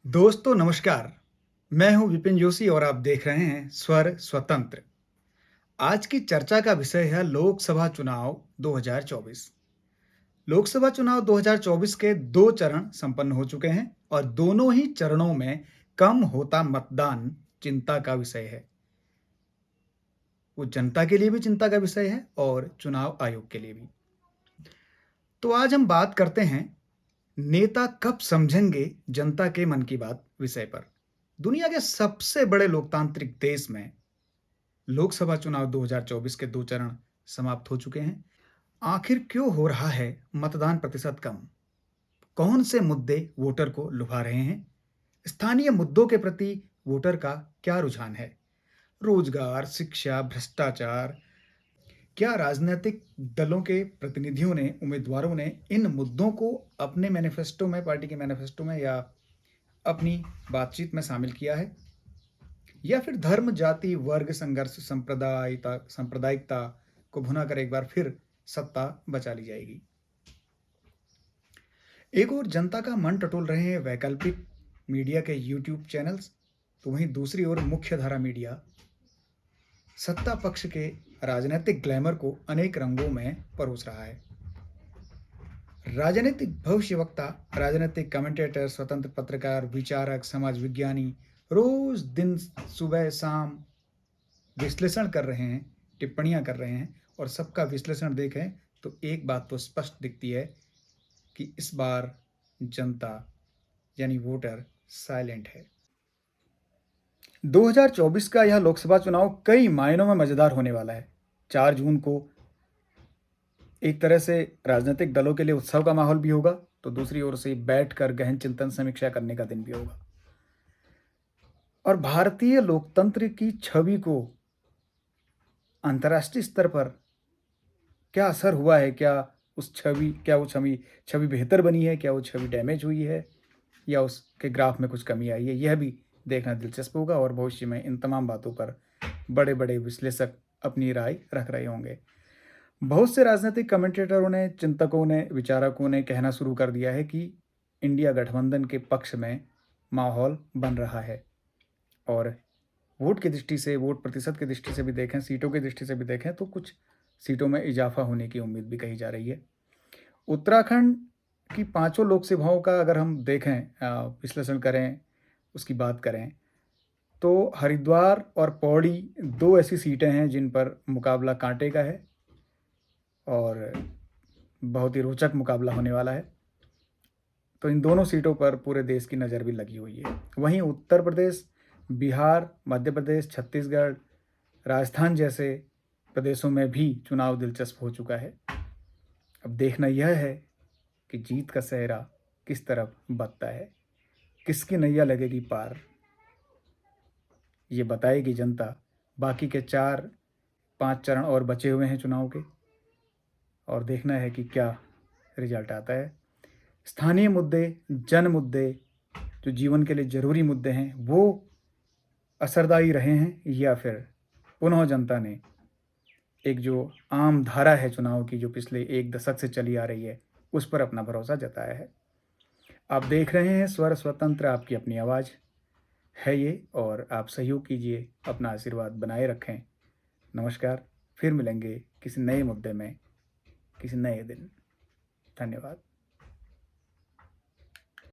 दोस्तों नमस्कार। मैं हूं विपिन जोशी और आप देख रहे हैं स्वर स्वतंत्र। आज की चर्चा का विषय है लोकसभा चुनाव 2024। लोकसभा चुनाव 2024 के 2 चरण संपन्न हो चुके हैं और दोनों ही चरणों में कम होता मतदान चिंता का विषय है। वो जनता के लिए भी चिंता का विषय है और चुनाव आयोग के लिए भी। तो आज हम बात करते हैं नेता कब समझेंगे जनता के मन की बात विषय पर। दुनिया के सबसे बड़े लोकतांत्रिक देश में लोकसभा चुनाव 2024 के 2 चरण समाप्त हो चुके हैं। आखिर क्यों हो रहा है मतदान प्रतिशत कम? कौन से मुद्दे वोटर को लुभा रहे हैं? स्थानीय मुद्दों के प्रति वोटर का क्या रुझान है? रोजगार, शिक्षा, भ्रष्टाचार। क्या राजनीतिक दलों के प्रतिनिधियों ने, उम्मीदवारों ने इन मुद्दों को अपने मैनिफेस्टो में, पार्टी के मैनिफेस्टो में या अपनी बातचीत में शामिल किया है? या फिर धर्म, जाति, वर्ग, संघर्ष, सांप्रदायिकता को भुना कर एक बार फिर सत्ता बचा ली जाएगी? एक ओर जनता का मन टटोल रहे हैं वैकल्पिक मीडिया के यूट्यूब चैनल्स, तो वहीं दूसरी ओर मुख्यधारा मीडिया सत्ता पक्ष के राजनीतिक ग्लैमर को अनेक रंगों में परोस रहा है। राजनीतिक भविष्यवक्ता, राजनीतिक कमेंटेटर, स्वतंत्र पत्रकार, विचारक, समाज विज्ञानी रोज दिन सुबह शाम विश्लेषण कर रहे हैं, टिप्पणियां कर रहे हैं और सबका विश्लेषण देखें तो एक बात तो स्पष्ट दिखती है कि इस बार जनता यानी वोटर साइलेंट है। 2024 का यह लोकसभा चुनाव कई मायनों में मजेदार होने वाला है। 4 जून को एक तरह से राजनीतिक दलों के लिए उत्सव का माहौल भी होगा, तो दूसरी ओर से बैठकर गहन चिंतन समीक्षा करने का दिन भी होगा। और भारतीय लोकतंत्र की छवि को अंतर्राष्ट्रीय स्तर पर क्या असर हुआ है? क्या वो छवि बेहतर बनी है? क्या वो छवि डैमेज हुई है या उसके ग्राफ में कुछ कमी आई है? यह भी देखना दिलचस्प होगा और भविष्य में इन तमाम बातों पर बड़े बड़े विश्लेषक अपनी राय रख रहे होंगे। बहुत से राजनीतिक कमेंटेटरों ने, चिंतकों ने, विचारकों ने कहना शुरू कर दिया है कि इंडिया गठबंधन के पक्ष में माहौल बन रहा है। और वोट की दृष्टि से, वोट प्रतिशत की दृष्टि से भी देखें, सीटों की दृष्टि से भी देखें तो कुछ सीटों में इजाफा होने की उम्मीद भी कही जा रही है। उत्तराखंड की 5 लोकसभाओं का अगर हम देखें, विश्लेषण करें, उसकी बात करें तो हरिद्वार और पौड़ी 2 ऐसी सीटें हैं जिन पर मुकाबला कांटे का है और बहुत ही रोचक मुकाबला होने वाला है। तो इन दोनों सीटों पर पूरे देश की नज़र भी लगी हुई है। वहीं उत्तर प्रदेश, बिहार, मध्य प्रदेश, छत्तीसगढ़, राजस्थान जैसे प्रदेशों में भी चुनाव दिलचस्प हो चुका है। अब देखना यह है कि जीत का सेहरा किस तरफ बत्ता है, किसकी नैया लगेगी पार, ये बताएगी जनता। बाकी के 4-5 चरण और बचे हुए हैं चुनाव के और देखना है कि क्या रिजल्ट आता है। स्थानीय मुद्दे, जन मुद्दे, जो जीवन के लिए ज़रूरी मुद्दे हैं, वो असरदायी रहे हैं या फिर पुनः जनता ने एक जो आम धारा है चुनाव की, जो पिछले 1 दशक से चली आ रही है, उस पर अपना भरोसा जताया है। आप देख रहे हैं स्वर स्वतंत्र, आपकी अपनी आवाज़ है ये और आप सहयोग कीजिए, अपना आशीर्वाद बनाए रखें। नमस्कार, फिर मिलेंगे किसी नए मुद्दे में, किसी नए दिन। धन्यवाद।